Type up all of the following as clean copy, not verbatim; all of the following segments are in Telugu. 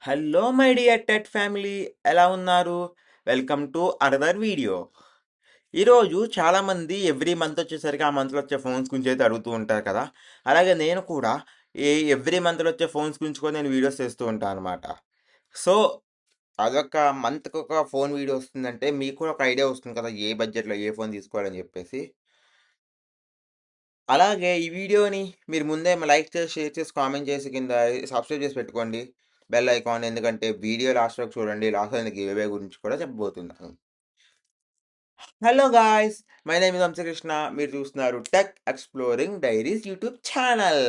Hello my dear TET family, ఎలా ఉన్నారు? Welcome to another video. ఈరోజు చాలామంది ఎవ్రీ మంత్ వచ్చేసరికి ఆ మంత్లో వచ్చే ఫోన్స్ గురించి అయితే అడుగుతూ ఉంటారు కదా. అలాగే నేను కూడా ఎవ్రీ మంత్లో వచ్చే ఫోన్స్ గురించి కూడా నేను వీడియోస్ చేస్తూ ఉంటాను అనమాట. సో అదొక మంత్కి ఒక ఫోన్ వీడియో వస్తుందంటే మీకు కూడా ఒక ఐడియా వస్తుంది కదా, ఏ బడ్జెట్లో ఏ ఫోన్ తీసుకోవాలని చెప్పేసి. అలాగే ఈ వీడియోని మీరు ముందే లైక్ చేసి, షేర్ చేసి, కామెంట్ చేసి కింద సబ్స్క్రైబ్ చేసి పెట్టుకోండి బెల్ ఐకాన్. ఎందుకంటే వీడియో లాస్ట్ వరకు చూడండి. లాస్ట్ లో గివ్ అవే గురించి కూడా చెప్పబోతున్నాను. Hello guys, my name is Vamsa Krishna. మీరు చూస్తున్నారు tech exploring diaries YouTube channel.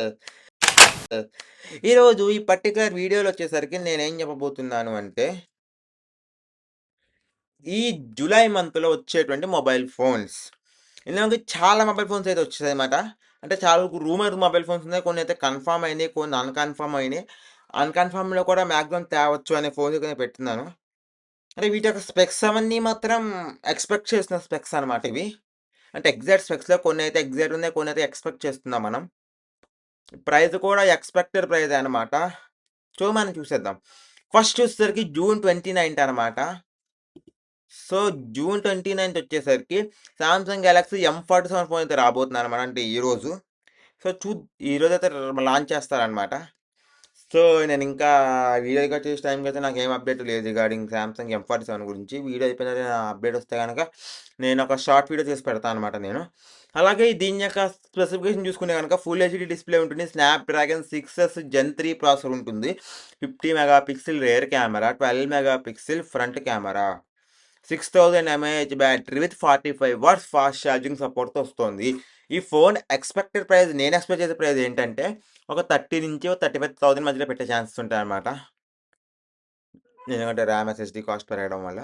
ఈరోజు ఈ పర్టికులర్ వీడియోలో వచ్చేసరికి నేనేం చెప్పబోతున్నాను అంటే, ఈ జూలై మంత్లో వచ్చేటువంటి మొబైల్ ఫోన్స్. ఎందుకంటే చాలా మొబైల్ ఫోన్స్ అయితే వచ్చాయి అనమాట. అంటే చాలా రూమర్ మొబైల్ ఫోన్స్ ఉన్నాయి, కొన్ని అయితే కన్ఫర్మ్ అయినాయి, కొన్ని అన్కన్ఫర్మ్ అయినాయి. అన్కన్ఫర్మ్లో కూడా మ్యాక్సిమం తేవచ్చు అనే ఫోన్స్ అయితే పెట్టున్నాను. అంటే వీటి యొక్క స్పెక్స్ అవన్నీ మాత్రం ఎక్స్పెక్ట్ చేసిన స్పెక్స్ అనమాట ఇవి. అంటే ఎగ్జాక్ట్ స్పెక్స్లో కొన్ని అయితే ఎగ్జాక్ట్ ఉన్నాయి, కొన్ని అయితే ఎక్స్పెక్ట్ చేస్తున్నాం మనం. ప్రైస్ కూడా ఎక్స్పెక్టెడ్ ప్రైస్ అనమాట. సో మనం చూసేద్దాం. ఫస్ట్ చూసేసరికి June 29 అనమాట. సో June 29 వచ్చేసరికి సామ్సంగ్ గెలాక్సీ M47 ఫోన్ అయితే రాబోతుంది అనమాట. అంటే ఈరోజు. సో ఈరోజు అయితే లాంచ్ చేస్తారనమాట. సో నేను ఇంకా వీడియో రికార్డ్ చేసే టైంకి అయితే నాకు ఏం అప్డేట్ లేదు రిగార్డింగ్ సామ్సంగ్ M47 గురించి. వీడియో అయిపోయిన అప్డేట్ వస్తే కనుక నేను ఒక షార్ట్ వీడియో చేసి పెడతాను అనమాట నేను. అలాగే దీని యొక్క స్పెసిఫికేషన్ చూసుకునే కనుక ఫుల్ హెచ్డి డిస్ప్లే ఉంటుంది, స్నాప్డ్రాగన్ 6S Gen 3 ప్రాసెసర్ ఉంటుంది, 50 megapixel rear camera, 12 megapixel front camera, 6000 mAh battery with 45 watts fast charging సపోర్ట్తో వస్తుంది. ఈ ఫోన్ ఎక్స్పెక్టెడ్ ప్రైస్, నేను ఎక్స్పెక్ట్ చేసే ప్రైస్ ఏంటంటే ఒక 30 నుంచి 35,000 మధ్యలో పెట్టే ఛాన్సెస్ ఉంటాయి అనమాట. ఎందుకంటే ర్యామ్ ఎస్ఎస్డి కాస్ట్ పెరగడం వల్ల.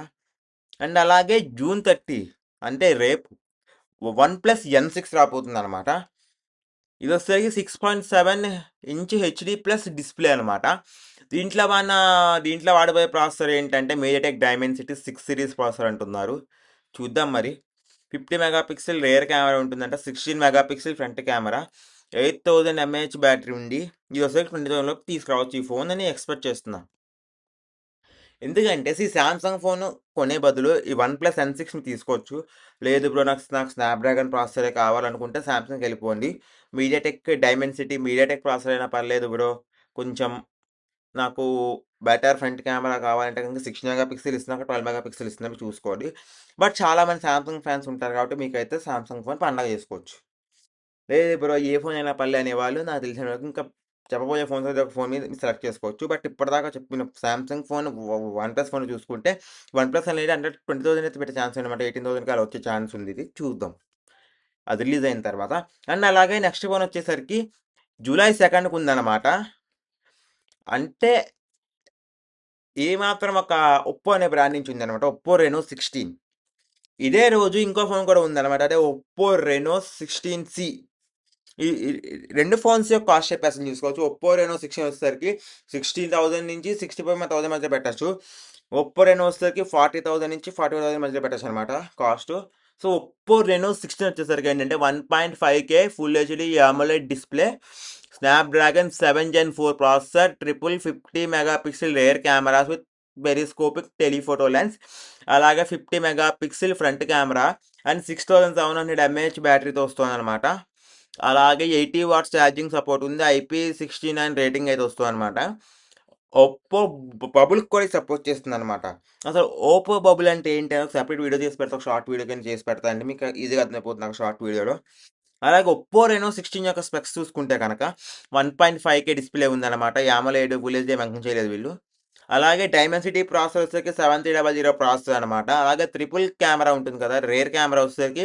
అండ్ అలాగే June 30 అంటే రేపు OnePlus N6 రాబోతుంది అనమాట. ఇది వచ్చేసరికి 6.7 ఇంచ్ హెచ్డి ప్లస్ డిస్ప్లే అనమాట. దీంట్లో వాడబోయే ప్రాసెసర్ ఏంటంటే మీడియాటెక్ డైమెన్సిటీ 6 సిరీస్ ప్రాసెసర్ అంటున్నారు. చూద్దాం మరి. 50 మెగాపిక్సెల్ రేర్ కెమెరా ఉంటుందంట, 16 megapixel front camera, 8000 mAh battery ఉంది. ఇది వచ్చేసరికి 20,000 లోపు తీసుకురావచ్చు ఈ ఫోన్ అని ఎక్స్పెక్ట్ చేస్తున్నా. ఎందుకంటే శాంసంగ్ ఫోన్ కొనే బదులు ఈ OnePlus N6 తీసుకోవచ్చు. లేదు బ్రో, నాకు స్నాప్డ్రాగన్ ప్రాసెసరే కావాలనుకుంటే శాంసంగ్కి వెళ్ళిపోండి. మీడియాటెక్ ప్రాసెసర్ అయినా పర్లేదు బ్రో, కొంచెం నాకు బెటర్ ఫ్రంట్ కెమెరా కావాలంటే కనుక 16 మెగాపిక్సెల్ ఇస్తున్నాక 12 మెగాపిక్సెల్ ఇస్తున్నవి చూసుకోండి. బట్ చాలామంది శాంసంగ్ ఫ్యాన్స్ ఉంటారు కాబట్టి మీకైతే శాంసంగ్ ఫోన్ పండగ చేసుకోవచ్చు. లేదు బ్రో, ఏ ఫోన్ అయినా పర్లే అనేవాళ్ళు నాకు తెలిసిన వరకు ఇంకా చెప్పబోయే ఫోన్స్ అయితే ఒక ఫోన్ మీద సెలెక్ట్ చేసుకోవచ్చు. బట్ ఇప్పటిదాకా చెప్పిన సామ్సంగ్ ఫోన్, OnePlus ఫోన్ చూసుకుంటే OnePlus అనేది 120,000 అయితే పెట్టే ఛాన్స్ అనమాట. 18,000కి అలా వచ్చే ఛాన్స్ ఉంది. ఇది చూద్దాం అది రిలీజ్ అయిన తర్వాత. అండ్ అలాగే నెక్స్ట్ ఫోన్ వచ్చేసరికి July 2కి ఉందన్నమాట. అంటే మాత్రం ఒక ఒప్పో అనే బ్రాండ్ నుంచి ఉందన్నమాట, ఒప్పో రెనో 16. ఇదే రోజు ఇంకో ఫోన్ కూడా ఉందన్నమాట, అదే ఒప్పో రెనో 16C. ఈ రెండు ఫోన్స్ యొక్క కాస్ట్ చెప్పేసి చూసుకోవచ్చు. ఒప్పో రెనో 16 వచ్చేసరికి 16,000 నుంచి 65,000 మధ్య పెట్టచ్చు. ఒప్పో రెనో వచ్చేసరికి 40,000 నుంచి 45,000 మధ్య పెట్టచ్చు అనమాట కాస్ట్. సో ఒప్పో రెనో 16 వచ్చేసరికి ఏంటంటే 1.5K full HD AMOLED display, Snapdragon 7 Gen 4 processor, triple 50 megapixel rare cameras with periscopic telephoto lens, అలాగే 50 megapixel front camera and 6700 mAh బ్యాటరీతో వస్తుంది అనమాట. అలాగే 80 వాట్స్ ఛార్జింగ్ సపోర్ట్ ఉంది, IP69 రేటింగ్ అయితే వస్తుంది అనమాట. ఒప్పో బబుల్ కూడా సపోర్ట్ చేస్తుంది అనమాట. అసలు ఓప్పో బబుల్ అంటే ఏంటి అని సెపరేట్ వీడియో చేసి పెడతా, ఒక షార్ట్ వీడియో కానీ చేసి పెడతా అండి, మీకు ఈజీగా అర్థమైపోతుంది నాకు షార్ట్ వీడియోలో. అలాగే ఒప్పో రెనో 16 యొక్క స్పెక్స్ చూసుకుంటే కనుక 1.5K డిస్ప్లే ఉందన్నమాట. AMOLED ఫుల్ హెచ్డీ మెన్షన్ చేయలేదు వీళ్ళు. అలాగే డైమెన్సిటీ ప్రాసెసర్ వచ్చేసరికి 7300 ప్రాసెసర్ అనమాట. అలాగే ట్రిపుల్ కెమెరా ఉంటుంది కదా, రేర్ కెమెరా వచ్చేసరికి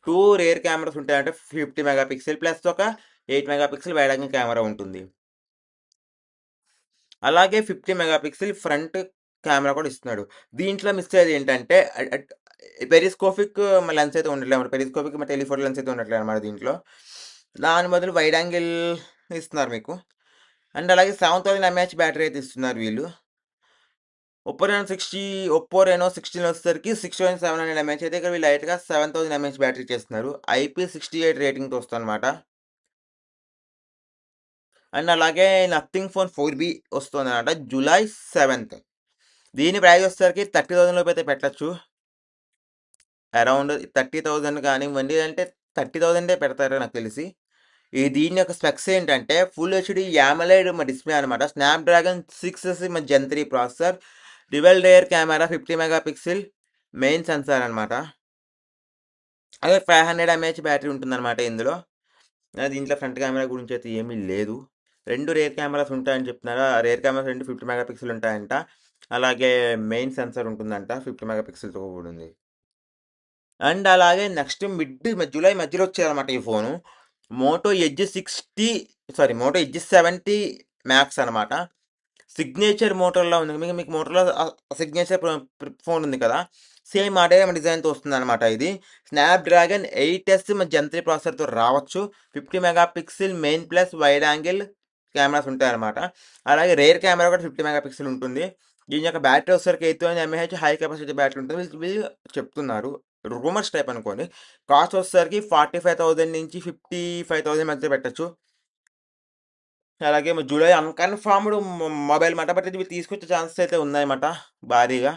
2 రేర్ కెమెరాస్ ఉంటాయంటే 50 మెగాపిక్సెల్ ప్లస్ ఒక 8 మెగాపిక్సెల్ వైడ్ యాంగిల్ కెమెరా ఉంటుంది. అలాగే 50 మెగాపిక్సెల్ ఫ్రంట్ కెమెరా కూడా ఇస్తున్నాడు. దీంట్లో మిస్ అయ్యేది ఏంటంటే పెరిస్కోపిక్ లెన్స్ అయితే ఉండట్లేదు, పెరిస్కోపిక్ టెలిఫోటో లెన్స్ అయితే ఉండట్లేదు అనమాట దీంట్లో. దాని బదులు వైడ్ యాంగిల్ ఇస్తున్నారు మీకు. అండ్ అలాగే 7000 mAh బ్యాటరీ అయితే ఇస్తున్నారు వీళ్ళు. ఒప్పో రెనో 16 వచ్చేసరికి 6700 mAh అయితే ఇక్కడ వీళ్ళు లైట్గా 7000 mAh బ్యాటరీ చేస్తున్నారు. IP68 రేటింగ్తో వస్తుంది అనమాట. అండ్ అలాగే నథింగ్ ఫోన్ 4B వస్తుందన్నమాట జూలై 7th. దీని ప్రైస్ వచ్చేసరికి 30,000 లోపు అయితే పెట్టచ్చు. అరౌండ్ 30,000 కానివ్వండి, అంటే 30,000 పెడతారు నాకు తెలిసి. దీని యొక్క స్పెక్స్ ఏంటంటే ఫుల్ హెచ్డి యామలైడ్ డిస్ప్లే అనమాట. స్నాప్డ్రాగన్ 6 జెన్ 3 processor, dual rear camera 50 megapixel main censor అనమాట. అదే 500 mAh బ్యాటరీ ఉంటుందన్నమాట ఇందులో. దీంట్లో ఫ్రంట్ కెమెరా గురించి అయితే ఏమీ లేదు. 2 రేర్ కెమెరాస్ ఉంటాయని చెప్తున్నారు. ఆ రేర్ కెమెరాస్ 2 50 మెగాపిక్సెల్ ఉంటాయంట. అలాగే మెయిన్ సెన్సార్ ఉంటుందంట, 50 మెగాపిక్సెల్తో కూడా ఉంది. అండ్ అలాగే నెక్స్ట్ జూలై మధ్యలో వచ్చారనమాట ఈ ఫోను. మోటో ఎడ్జ్ 70 మ్యాక్స్ అనమాట. సిగ్నేచర్ మోటోలో ఉంది. మీకు మోటోలో సిగ్నేచర్ ఫోన్ ఉంది కదా, సేమ్ అదే డిజైన్తో వస్తుంది అనమాట. ఇది స్నాప్డ్రాగన్ 8S జెన్ 3 ప్రాసెసర్తో రావచ్చు. 50 megapixel main plus wide angle cameras ఉంటాయన్నమాట. అలాగే రేర్ కెమెరా కూడా 50 మెగాపిక్సెల్ ఉంటుంది. దీని యొక్క బ్యాటరీ వచ్చేసరికి 800 mAh హై కెపాసిటీ బ్యాటరీ ఉంటుంది. వీళ్ళు చెప్తున్నారు, రూమర్స్ టైప్ అనుకోండి. కాస్ట్ వచ్చేసరికి 45,000 నుంచి 55,000 మధ్య పెట్టచ్చు. అలాగే జూలై అన్కన్ఫర్మ్డ్ మొబైల్ మాట, బట్ ఇది తీసుకొచ్చే ఛాన్సెస్ అయితే ఉన్నాయన్నమాట భారీగా.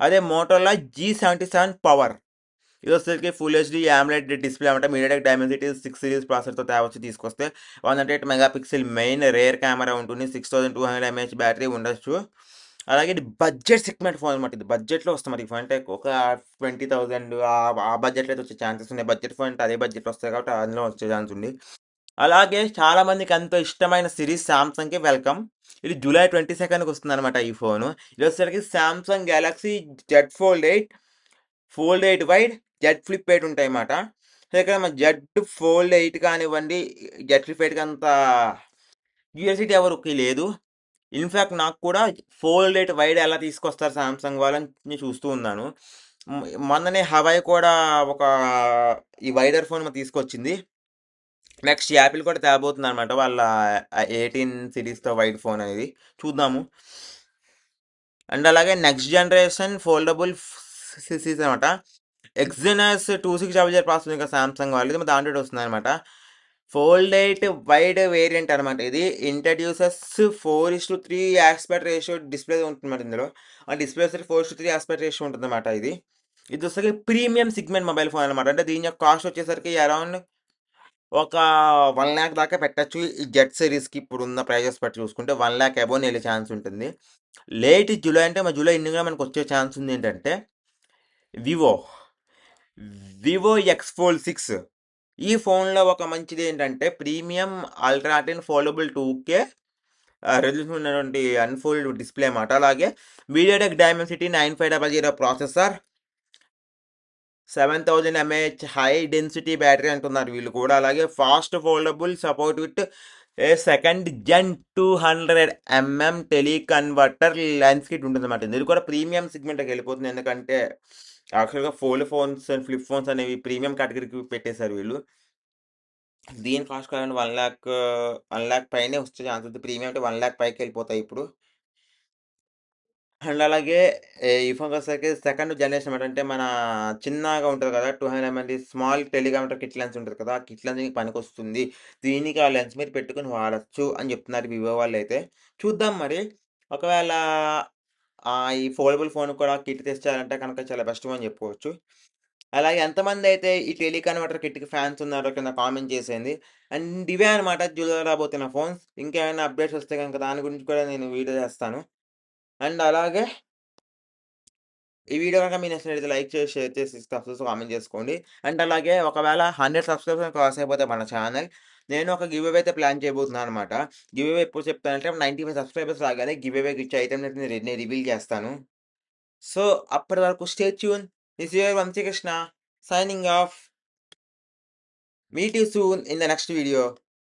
అదే మోటోలా G77 పవర్. ఇది వచ్చేసరికి ఫుల్ హెచ్డి AMOLED డిస్ప్లే అనమాట. మీడియాటెక్ డైమెన్సిటీ 6 సిరీస్ ప్రాసెసర్తో తేవచ్చు తీసుకొస్తే. 108 మెగాపిక్సెల్ మెయిన్ రేర్ కెమెరా ఉంటుంది. 6200 mAh బ్యాటరీ ఉండొచ్చు. అలాగే ఇది బడ్జెట్ సెగ్మెంట్ ఫోన్ అనమాట. ఇది బడ్జెట్లో వస్తుంది మరి ఫోన్, అంటే ఒక 20,000 ఆ బడ్జెట్లో అయితే వచ్చే ఛాన్సెస్ ఉన్నాయి. బడ్జెట్ ఫోన్ అంటే అదే బడ్జెట్ వస్తాయి కాబట్టి అందులో వచ్చే ఛాన్స్ ఉంది. అలాగే చాలా మందికి ఎంతో ఇష్టమైన సిరీస్ సామ్సంగ్కి వెల్కమ్. ఇది జూలై 22కి వస్తుంది అనమాట ఈ ఫోను. ఇది వచ్చేసరికి Samsung Galaxy Z fold 8 wide, Z flip 8 ఉంటాయి అన్నమాట. సో ఇక్కడ మన జెడ్ ఫోల్డ్ 8 కానివ్వండి, జెడ్ ఫ్లిప్ 8 అంత క్యూరియాసిటీ ఎవరికి లేదు. ఇన్ఫ్యాక్ట్ నాకు కూడా ఫోల్డ్ 8 వైడ్ ఎలా తీసుకొస్తారు సామ్సంగ్ వాళ్ళని చూస్తూ ఉన్నాను. మొన్ననే హవాయి కూడా ఒక ఈ వైడర్ ఫోన్ తీసుకొచ్చింది. నెక్స్ట్ యాపిల్ కూడా తేబోతుంది అనమాట వాళ్ళ 18 సిరీస్తో వైడ్ ఫోన్ అనేది. చూద్దాము. అండ్ అలాగే నెక్స్ట్ జనరేషన్ ఫోల్డబుల్ సిరీస్ అనమాట. ఎక్సినస్ 2600 ప్రాసెసర్ ఇంకా సామ్సంగ్ వాళ్ళది, దాంట్లో వస్తుంది అనమాట. ఫోల్డ్ 8 వైడ్ వేరియంట్ అనమాట. ఇది ఇంట్రడ్యూసెస్ 4:3 ఆస్పెక్ట్ రేషియో డిస్ప్లే ఉంటుంది ఇందులో. ఆ డిస్ప్లే 4:3 ఆస్పెక్ట్ రేషియో ఉంటుంది అనమాట. ఇది వచ్చేసరికి ప్రీమియం సిగ్మెంట్ మొబైల్ ఫోన్ అనమాట. అంటే దీని యొక్క కాస్ట్ వచ్చేసరికి అరౌండ్ ఒక 1 lakh దాకా పెట్టచ్చు. ఈ జెడ్ సిరీస్కి ఇప్పుడున్న ప్రైజెస్ బట్టి చూసుకుంటే 1 lakh అబోవ్ వెళ్ళే ఛాన్స్ ఉంటుంది. లేట్ జూలై అంటే జూలై ఎండింగ్లో మనకు వచ్చే ఛాన్స్ ఉంది. ఏంటంటే వివో ఎక్స్ ఫోల్డ్ 6. ఈ ఫోన్లో ఒక మంచిది ఏంటంటే premium ultrathin foldable 2K resolution ఉన్నటువంటి అన్ఫోల్డ్ డిస్ప్లే అన్నమాట. అలాగే MediaTek Dimensity 9500 processor, 7000 mAh high density battery అంటున్నారు వీళ్ళు కూడా. అలాగే fast foldable support with second gen 200mm teleconverter lens kit ఉంటుంది అన్నమాట. ఇది కూడా ప్రీమియం సెగ్మెంట్కి వెళ్ళిపోతుంది. ఎందుకంటే యాక్చువల్గా fold phones and flip phones అనేవి ప్రీమియం కేటగిరీకి పెట్టేశారు వీళ్ళు. దీని కాస్ట్ కావాలంటే 1 lakh పైనే వచ్చే ఛాన్స్ ఉంది. ప్రీమియం అంటే 1 lakh పైకి వెళ్ళిపోతాయి ఇప్పుడు. అండ్ అలాగే ఈ ఫోన్ వచ్చేసరికి సెకండ్ జనరేషన్ అంటే మన చిన్నగా ఉంటుంది కదా, 200mm స్మాల్ టెలికామీటర్ కిట్ లెన్స్ ఉంటుంది కదా, ఆ కిట్ లెన్స్ పనికొస్తుంది. దీనికి ఆ లెన్స్ మీరు పెట్టుకుని వాడచ్చు అని చెప్తున్నారు వివో వాళ్ళు అయితే. చూద్దాం మరి. ఒకవేళ ఈ ఫోల్డబుల్ ఫోన్ కూడా కిట్ తెచ్చారంటే కనుక చాలా బెస్ట్ అని చెప్పుకోవచ్చు. అలాగే ఎంతమంది అయితే ఈ టెలికన్వర్టర్ కిట్కి ఫ్యాన్స్ ఉన్నారో కింద కామెంట్ చేసేయండి. అండ్ ఇవే అనమాట జూలై రాబోతున్న ఫోన్స్. ఇంకేమైనా అప్డేట్స్ వస్తే కనుక దాని గురించి కూడా నేను వీడియో చేస్తాను. అండ్ అలాగే ఈ వీడియో కనుక మీకు నచ్చినట్లయితే లైక్ చేసి, షేర్ చేసి, కామెంట్ చేసుకోండి. అండ్ అలాగే ఒకవేళ 100 సబ్స్క్రైబర్స్ క్రాస్ అయిపోతే మన ఛానల్, నేను ఒక గివ్ అవే అయితే ప్లాన్ చేయబోతున్నాను అనమాట. గివ్ అవే ఎప్పుడు చెప్తానంటే 95 సబ్స్క్రైబర్స్ రాగానే గివ్ అవేకి ఇచ్చే ఐటమ్ నేను రివీల్ చేస్తాను. సో అప్పటి వరకు stay tune. This your Vamsikrishna signing off. Meet you soon in the next video.